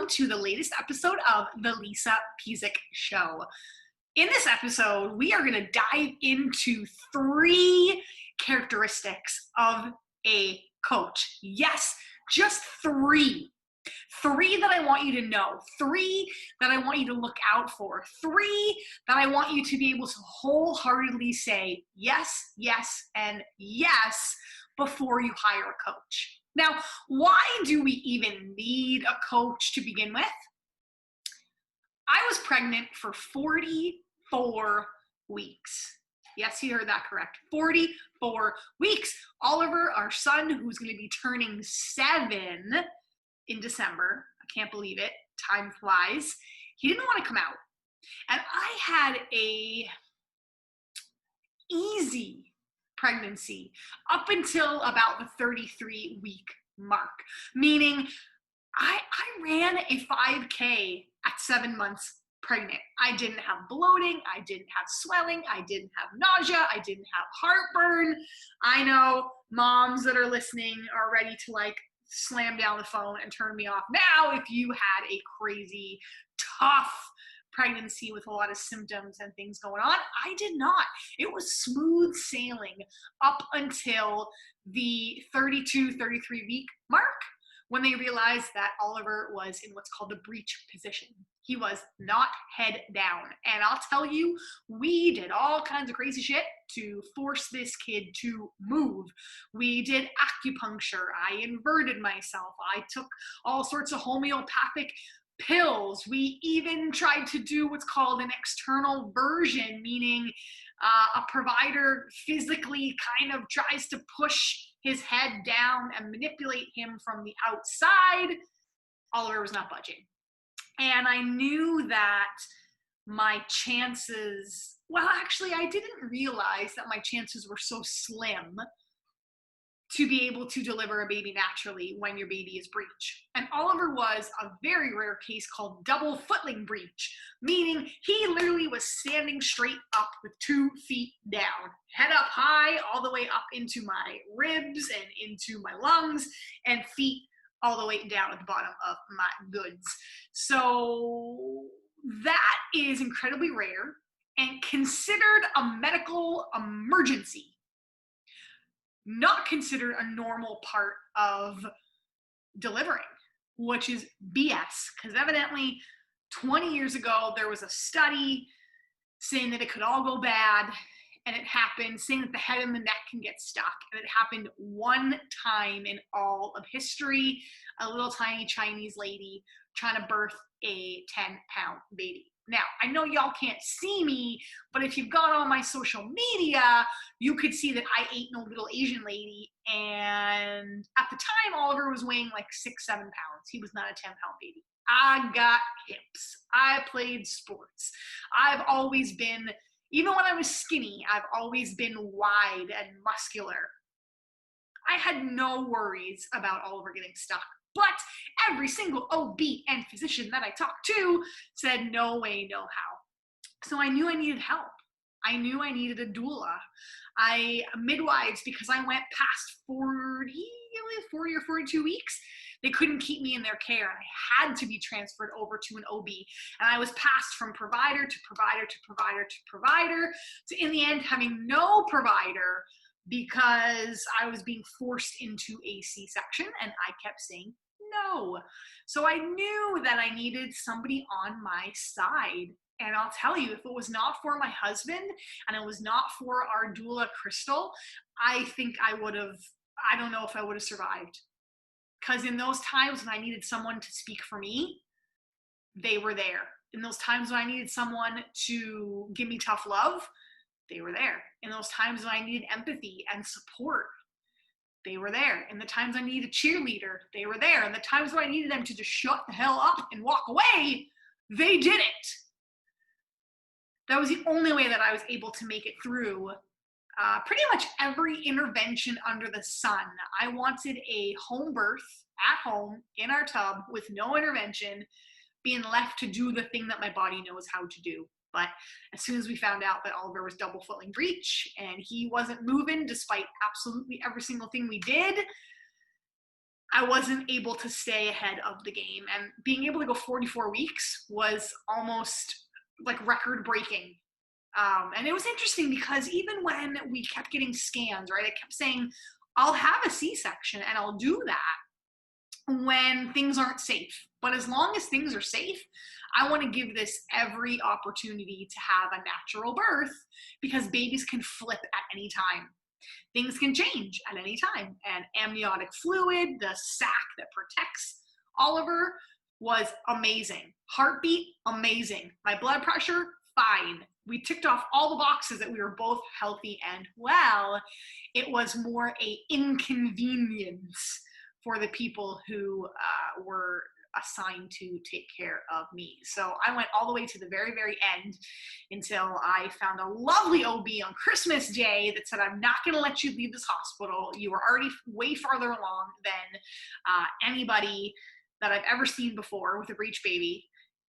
welcome to the latest episode of the Lisa Pezik Show. In this episode, we are going to dive into 3 characteristics of a coach. Yes, just 3. 3 that I want you to know, 3 that I want you to look out for, 3 that I want you to be able to wholeheartedly say yes, yes, and yes before you hire a coach. Now, why do we even need a coach to begin with? I was pregnant for 44 weeks. Yes, you heard that correct. 44 weeks. Oliver, our son, who's going to be turning 7 in December, I can't believe it, time flies, he didn't want to come out. And I had a easy pregnancy up until about the 33-week mark, meaning I ran a 5K at 7 months pregnant. I didn't have bloating, I didn't have swelling, I didn't have nausea, I didn't have heartburn. I know moms that are listening are ready to slam down the phone and turn me off now if you had a crazy, tough pregnancy with a lot of symptoms and things going on. I did not. It was smooth sailing up until the 32, 33 week mark when they realized that Oliver was in what's called the breech position. He was not head down. And I'll tell you, we did all kinds of crazy shit to force this kid to move. We did acupuncture. I inverted myself. I took all sorts of homeopathic pills. We even tried to do what's called an external version, meaning a provider physically kind of tries to push his head down and manipulate him from the outside. Oliver was not budging. And I knew that my chances, well, actually, I didn't realize that my chances were so slim to be able to deliver a baby naturally when your baby is breech. And Oliver was a very rare case called double footling breech, meaning he literally was standing straight up with 2 feet down, head up high, all the way up into my ribs and into my lungs, and feet all the way down at the bottom of my goods. So that is incredibly rare and considered a medical emergency. Not considered a normal part of delivering, which is BS, because evidently 20 years ago there was a study saying that it could all go bad, and it happened, saying that the head and the neck can get stuck, and it happened 1 time in all of history, a little tiny Chinese lady trying to birth a 10-pound baby. Now, I know y'all can't see me, but if you've gone on my social media, you could see that I ate no little Asian lady, and at the time, Oliver was weighing 6, 7 pounds. He was not a 10-pound baby. I got hips. I played sports. I've always been, even when I was skinny, I've always been wide and muscular. I had no worries about Oliver getting stuck. But every single OB and physician that I talked to said, no way, no how. So I knew I needed help. I knew I needed a doula. Midwives, because I went past 40 or 42 weeks, they couldn't keep me in their care, and I had to be transferred over to an OB. And I was passed from provider to provider to provider to provider, to in the end having no provider because I was being forced into a C-section, and I kept saying no. So I knew that I needed somebody on my side. And I'll tell you, if it was not for my husband and it was not for our doula, Crystal, I think I don't know if I would have survived. Because in those times when I needed someone to speak for me, they were there. In those times when I needed someone to give me tough love, they were there. In those times when I needed empathy and support, they were there. In the times I needed a cheerleader, they were there. In the times when I needed them to just shut the hell up and walk away, they did it. That was the only way that I was able to make it through pretty much every intervention under the sun. I wanted a home birth at home in our tub with no intervention, being left to do the thing that my body knows how to do. But as soon as we found out that Oliver was double footling breech and he wasn't moving despite absolutely every single thing we did, I wasn't able to stay ahead of the game. And being able to go 44 weeks was almost like record breaking. And it was interesting because even when we kept getting scans, right, I kept saying, I'll have a C-section and I'll do that when things aren't safe. But as long as things are safe, I want to give this every opportunity to have a natural birth because babies can flip at any time. Things can change at any time. And amniotic fluid, the sac that protects Oliver, was amazing. Heartbeat, amazing. My blood pressure, fine. We ticked off all the boxes that we were both healthy and well. It was more a inconvenience for the people who were assigned to take care of me. So I went all the way to the very, very end until I found a lovely OB on Christmas Day that said, I'm not going to let you leave this hospital. You are already way farther along than anybody that I've ever seen before with a breech baby,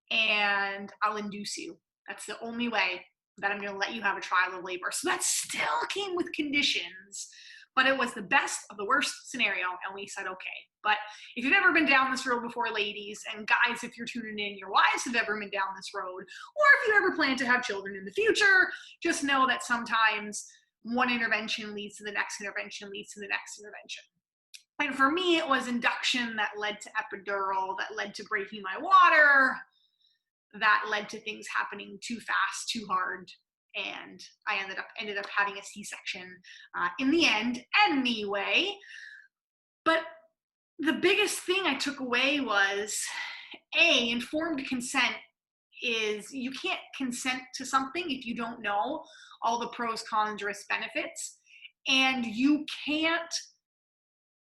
and I'll induce you. That's the only way that I'm going to let you have a trial of labor. So that still came with conditions, but it was the best of the worst scenario, and we said, okay. But if you've ever been down this road before, ladies, and guys, if you're tuning in, your wives have ever been down this road, or if you ever plan to have children in the future, just know that sometimes one intervention leads to the next intervention, leads to the next intervention. And for me, it was induction that led to epidural, that led to breaking my water, that led to things happening too fast, too hard, and I ended up having a C-section in the end anyway. But the biggest thing I took away was, A, informed consent is you can't consent to something if you don't know all the pros, cons, risks, benefits, and you can't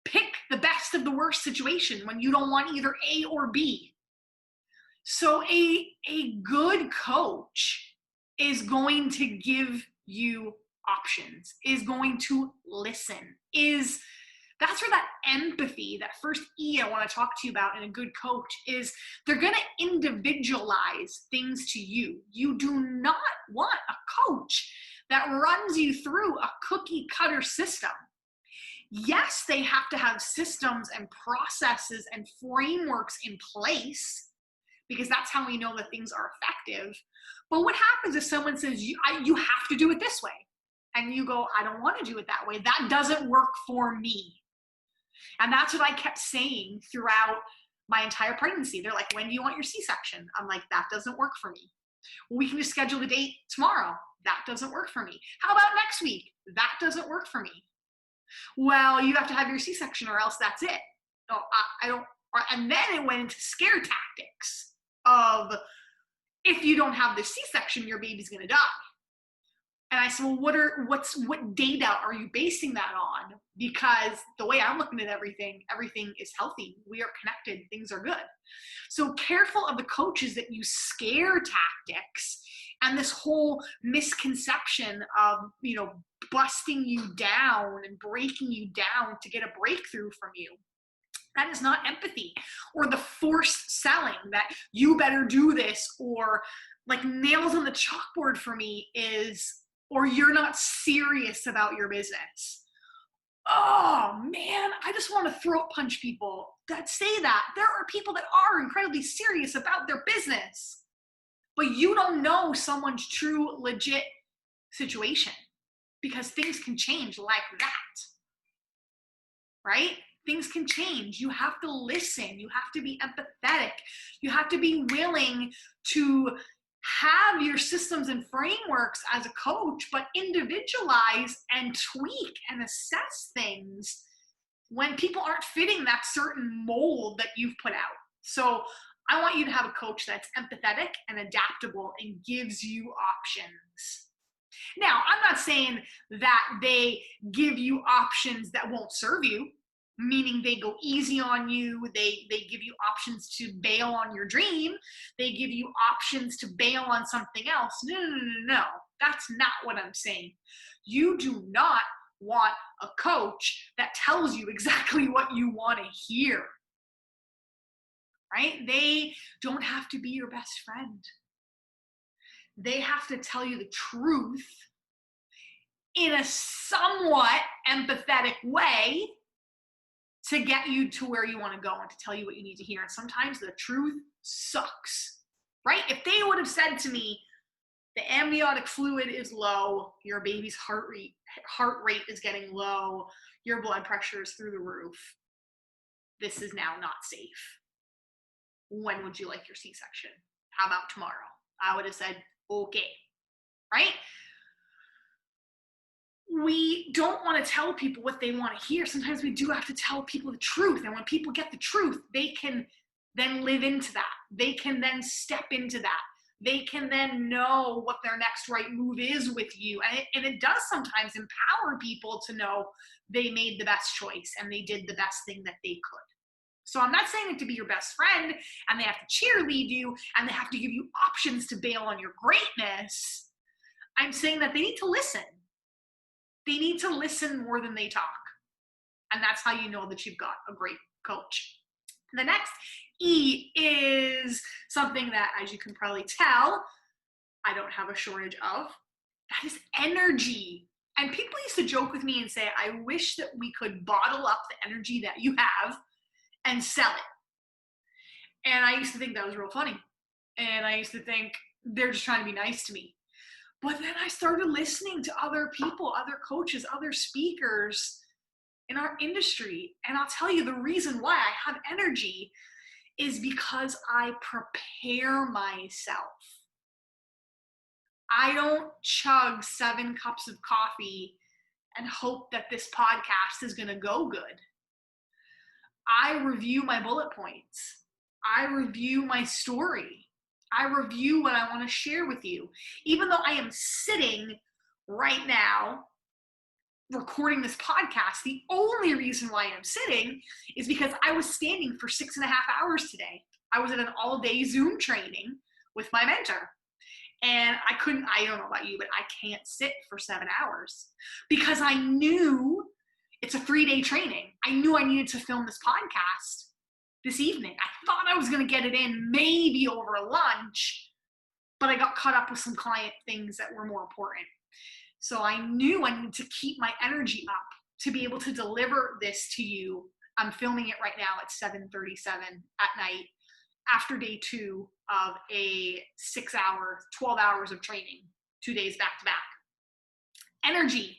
pick the best of the worst situation when you don't want either A or B. So a good coach is going to give you options, is going to listen, that's where that empathy, that first E I want to talk to you about in a good coach, is they're going to individualize things to you. You do not want a coach that runs you through a cookie cutter system. Yes, they have to have systems and processes and frameworks in place because that's how we know that things are effective. But what happens if someone says, you have to do it this way? And you go, I don't want to do it that way. That doesn't work for me. And that's what I kept saying throughout my entire pregnancy. They're like, when do you want your C-section? I'm like, that doesn't work for me. Well, we can just schedule the date tomorrow. That doesn't work for me. How about next week? That doesn't work for me. Well, you have to have your C-section or else that's it. Oh, I don't. And then it went into scare tactics of, if you don't have the C-section, your baby's going to die. And I said, well, what data are you basing that on? Because the way I'm looking at everything is healthy. We are connected. Things are good. So careful of the coaches that use scare tactics and this whole misconception of, busting you down and breaking you down to get a breakthrough from you. That is not empathy. Or the forced selling that you better do this, or like nails on the chalkboard for me is, or you're not serious about your business. Oh man, I just want to throat punch people that say that. There are people that are incredibly serious about their business, but you don't know someone's true, legit situation because things can change like that, right? Things can change. You have to listen. You have to be empathetic. You have to be willing to have your systems and frameworks as a coach, but individualize and tweak and assess things when people aren't fitting that certain mold that you've put out. So I want you to have a coach that's empathetic and adaptable and gives you options. Now, I'm not saying that they give you options that won't serve you, meaning they go easy on you, they give you options to bail on your dream, they give you options to bail on something else. No. That's not what I'm saying. You do not want a coach that tells you exactly what you want to hear, right? They don't have to be your best friend. They have to tell you the truth in a somewhat empathetic way, to get you to where you want to go and to tell you what you need to hear. And sometimes the truth sucks, right? If they would have said to me, the amniotic fluid is low, your baby's heart rate is getting low, your blood pressure is through the roof, this is now not safe. When would you like your C-section? How about tomorrow? I would have said, okay, right? We don't want to tell people what they want to hear. Sometimes we do have to tell people the truth. And when people get the truth, they can then live into that. They can then step into that. They can then know what their next right move is with you. And it does sometimes empower people to know they made the best choice and they did the best thing that they could. So I'm not saying it to be your best friend and they have to cheerlead you and they have to give you options to bail on your greatness. I'm saying that they need to listen. They need to listen more than they talk. And that's how you know that you've got a great coach. The next E is something that, as you can probably tell, I don't have a shortage of. That is energy. And people used to joke with me and say, I wish that we could bottle up the energy that you have and sell it. And I used to think that was real funny. And I used to think they're just trying to be nice to me. But then I started listening to other people, other coaches, other speakers in our industry. And I'll tell you the reason why I have energy is because I prepare myself. I don't chug 7 cups of coffee and hope that this podcast is going to go good. I review my bullet points. I review my story. I review what I want to share with you. Even though I am sitting right now recording this podcast, the only reason why I'm sitting is because I was standing for 6.5 hours today. I was at an all-day Zoom training with my mentor. And I don't know about you, but I can't sit for 7 hours because I knew it's a 3-day training. I knew I needed to film this podcast this evening. I thought I was going to get it in maybe over lunch, but I got caught up with some client things that were more important. So I knew I needed to keep my energy up to be able to deliver this to you. I'm filming it right now at 7:37 at night after day 2 of a 6-hour, 12 hours of training, 2 days back to back. Energy.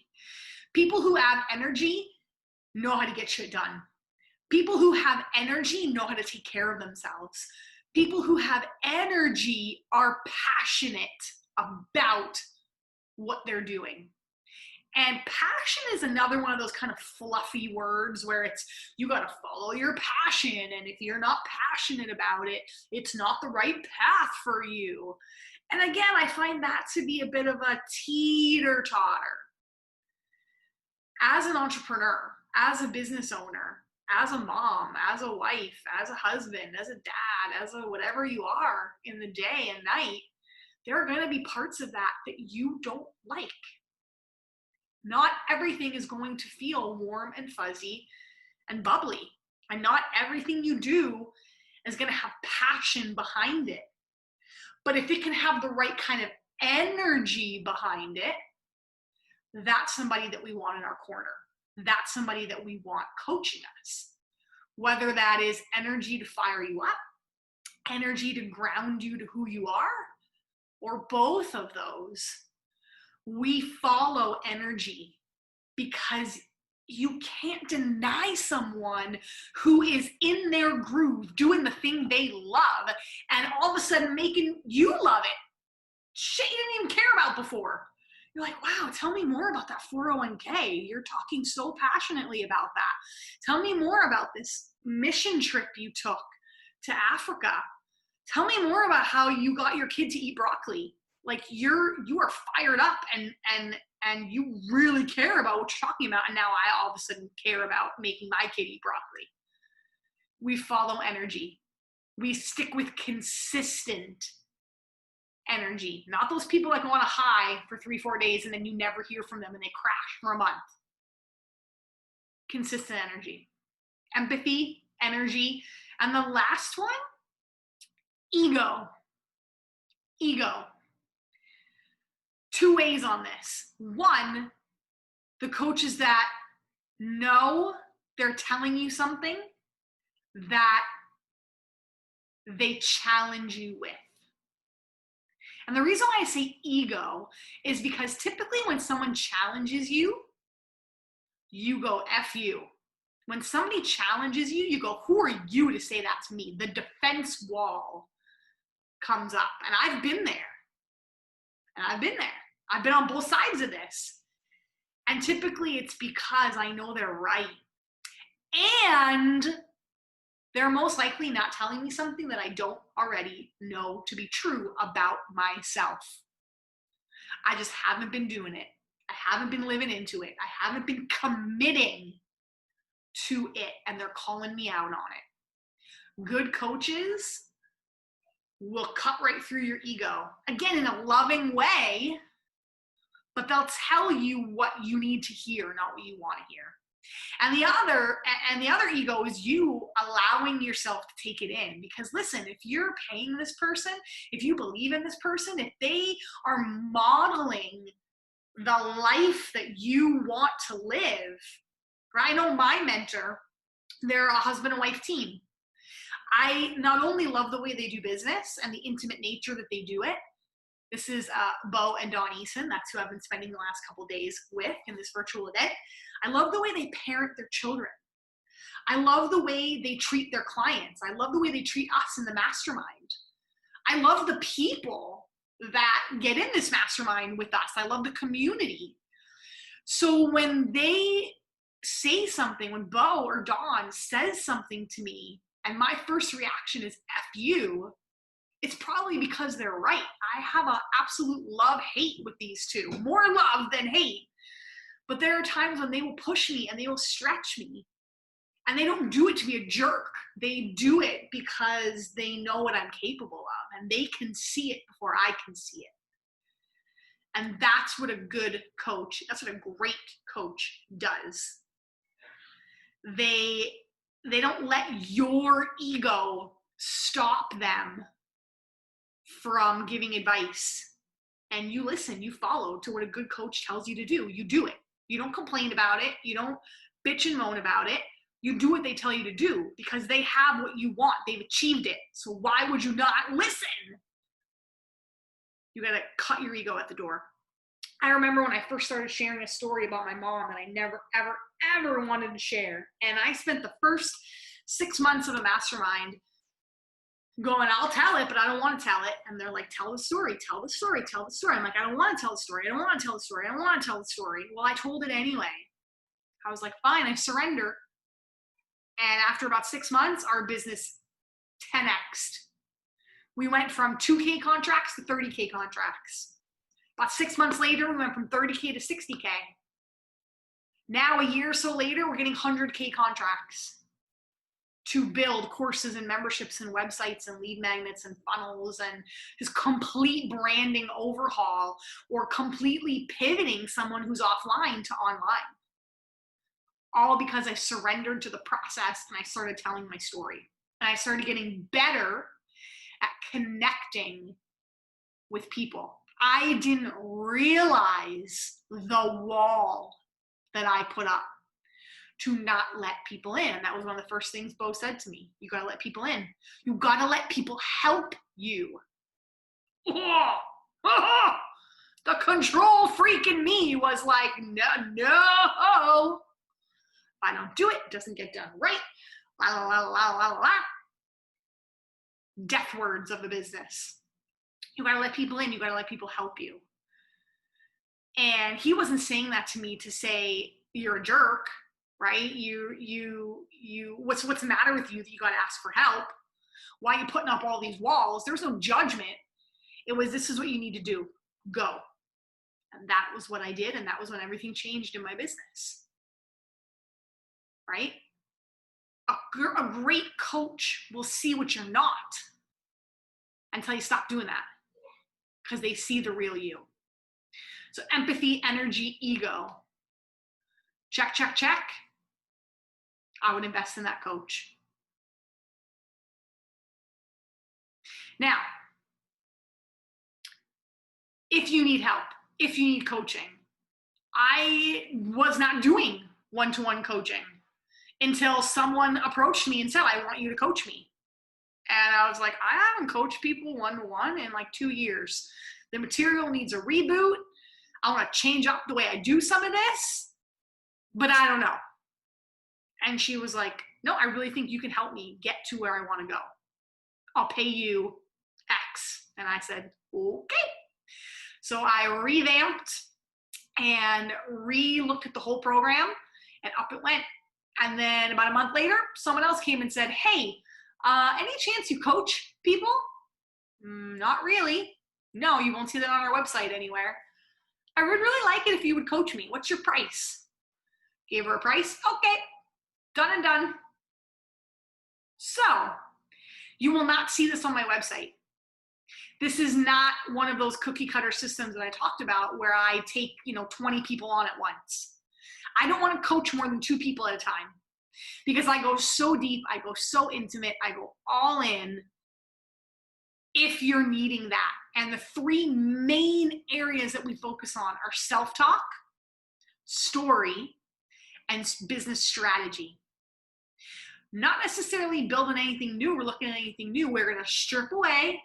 People who have energy know how to get shit done. People who have energy know how to take care of themselves. People who have energy are passionate about what they're doing. And passion is another one of those kind of fluffy words where it's, you got to follow your passion. And if you're not passionate about it, it's not the right path for you. And again, I find that to be a bit of a teeter-totter. As an entrepreneur, as a business owner, as a mom, as a wife, as a husband, as a dad, as a whatever you are in the day and night, there are going to be parts of that that you don't like. Not everything is going to feel warm and fuzzy and bubbly. And not everything you do is going to have passion behind it. But if it can have the right kind of energy behind it, that's somebody that we want in our corner. That's somebody that we want coaching us. Whether that is energy to fire you up, energy to ground you to who you are, or both of those, we follow energy because you can't deny someone who is in their groove, doing the thing they love, and all of a sudden making you love it. Shit you didn't even care about before. You're like, wow, tell me more about that 401k. You're talking so passionately about that. Tell me more about this mission trip you took to Africa. Tell me more about how you got your kid to eat broccoli. Like you are fired up and you really care about what you're talking about. And now I all of a sudden care about making my kid eat broccoli. We follow energy. We stick with consistent energy, not those people that go on a high for 3-4 days and then you never hear from them and they crash for a month. Consistent energy, empathy, energy. And the last one, ego. 2 ways on this. One, the coaches that know they're telling you something that they challenge you with. And the reason why I say ego is because typically when someone challenges you, you go, F you. When somebody challenges you, you go, who are you to say that to me? The defense wall comes up. And I've been there. I've been on both sides of this. And typically it's because I know they're right. And they're most likely not telling me something that I don't already know to be true about myself. I just haven't been doing it. I haven't been living into it. I haven't been committing to it, and they're calling me out on it. Good coaches will cut right through your ego, again, in a loving way, but they'll tell you what you need to hear, not what you want to hear. And the other ego is you allowing yourself to take it in. Because listen, if you're paying this person, if you believe in this person, if they are modeling the life that you want to live, right? I know my mentor, they're a husband and wife team. I not only love the way they do business and the intimate nature that they do it. This is Bo and Dawn Eason. That's who I've been spending the last couple days with in this virtual event. I love the way they parent their children. I love the way they treat their clients. I love the way they treat us in the mastermind. I love the people that get in this mastermind with us. I love the community. So when they say something, when Bo or Dawn says something to me, and my first reaction is F you, it's probably because they're right. I have an absolute love-hate with these two, more love than hate. But there are times when they will push me and they will stretch me. And they don't do it to be a jerk. They do it because they know what I'm capable of, and they can see it before I can see it. And that's what a good coach, that's what a great coach does. They don't let your ego stop them from giving advice. And you listen, you follow to what a good coach tells you to do. You do it. You don't complain about it. You don't bitch and moan about it. You do what they tell you to do because they have what you want. They've achieved it. So why would you not listen? You got to cut your ego at the door. I remember when I first started sharing a story about my mom that I never, ever, ever wanted to share. And I spent the first 6 months of a mastermind going, I'll tell it, but I don't want to tell it. And they're like, tell the story, tell the story, tell the story. I'm like, I don't want to tell the story. I don't want to tell the story. I don't want to tell the story. Well, I told it anyway. I was like, fine, I surrender. And after about 6 months, our business 10x'd. We went from 2K contracts to 30K contracts. About 6 months later, we went from 30K to 60K. Now, a year or so later, we're getting 100K contracts to build courses and memberships and websites and lead magnets and funnels and just complete branding overhaul or completely pivoting someone who's offline to online. All because I surrendered to the process and I started telling my story. And I started getting better at connecting with people. I didn't realize the wall that I put up to not let people in. That was one of the first things Bo said to me. You gotta let people in. You gotta let people help you. Oh, the control freak in me was like, no. If I don't do it, it doesn't get done right. La, la, la, la, la, la. Death words of the business. You gotta let people in. You gotta let people help you. And he wasn't saying that to me to say you're a jerk, right? What's the matter with you that you gotta ask for help? Why are you putting up all these walls? There's no judgment. It was, this is what you need to do. Go. And that was what I did, and that was when everything changed in my business. Right? A great coach will see what you're not until you stop doing that, because they see the real you. So empathy, energy, ego. Check, check, check. I would invest in that coach. Now, if you need help, if you need coaching, I was not doing one-to-one coaching until someone approached me and said, I want you to coach me. And I was like, I haven't coached people one-to-one in like 2 years. The material needs a reboot. I want to change up the way I do some of this, but I don't know. And she was like, no, I really think you can help me get to where I want to go. I'll pay you X. And I said, okay. So I revamped and re-looked at the whole program, and up it went. And then about a month later, someone else came and said, hey, any chance you coach people? Not really. No, you won't see that on our website anywhere. I would really like it if you would coach me. What's your price? Gave her a price. Okay, done and done. So you will not see this on my website. This is not one of those cookie cutter systems that I talked about where I take 20 people on at once. I don't want to coach more than 2 people at a time because I go so deep, I go so intimate, I go all in if you're needing that. And the 3 main areas that we focus on are self-talk, story, and business strategy. Not necessarily building anything new or looking at anything new. We're going to strip away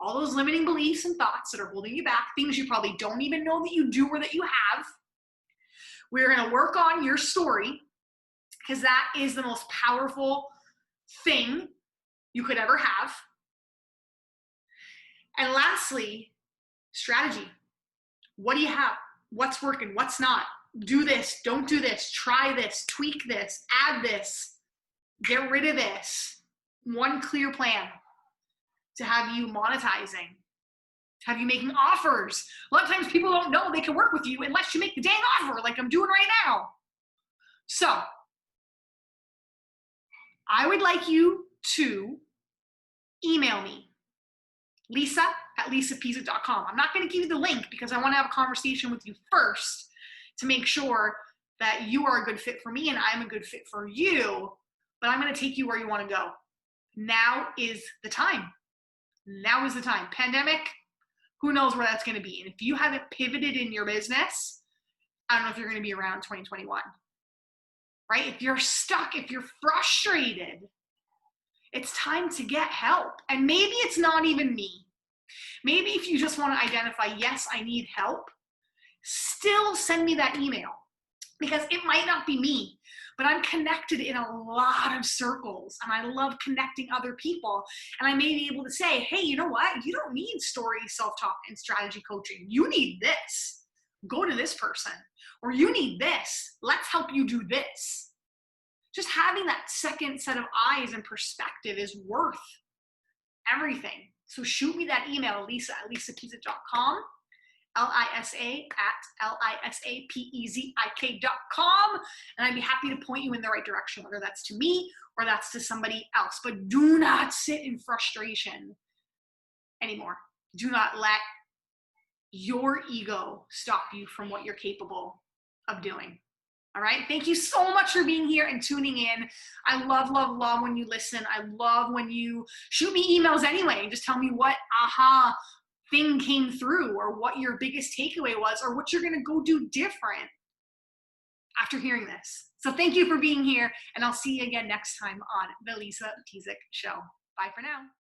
all those limiting beliefs and thoughts that are holding you back, things you probably don't even know that you do or that you have. We're going to work on your story because that is the most powerful thing you could ever have. And lastly, strategy. What do you have? What's working? What's not? Do this. Don't do this. Try this. Tweak this. Add this. Get rid of this. One clear plan to have you monetizing, to have you making offers. A lot of times people don't know they can work with you unless you make the dang offer like I'm doing right now. So I would like you to email me, lisa@lisapezik.com. I'm not going to give you the link because I want to have a conversation with you first to make sure that you are a good fit for me and I'm a good fit for you, but I'm going to take you where you want to go. Now is the time. Now is the time. Pandemic, who knows where that's going to be. And if you haven't pivoted in your business, I don't know if you're going to be around 2021, right? If you're stuck, if you're frustrated, it's time to get help. And maybe it's not even me. Maybe if you just want to identify, yes, I need help, still send me that email because it might not be me, but I'm connected in a lot of circles and I love connecting other people. And I may be able to say, hey, you know what? You don't need story, self-talk, and strategy coaching. You need this. Go to this person. Or you need this. Let's help you do this. Just having that second set of eyes and perspective is worth everything. So shoot me that email, lisa@lisapezik.com. LISA@LISAPEZIK.com, and I'd be happy to point you in the right direction, whether that's to me or that's to somebody else. But do not sit in frustration anymore. Do not let your ego stop you from what you're capable of doing. All right. Thank you so much for being here and tuning in. I love, love, love when you listen. I love when you shoot me emails anyway. Just tell me what aha thing came through or what your biggest takeaway was or what you're going to go do different after hearing this. So thank you for being here, and I'll see you again next time on the Lisa Pezik Show. Bye for now.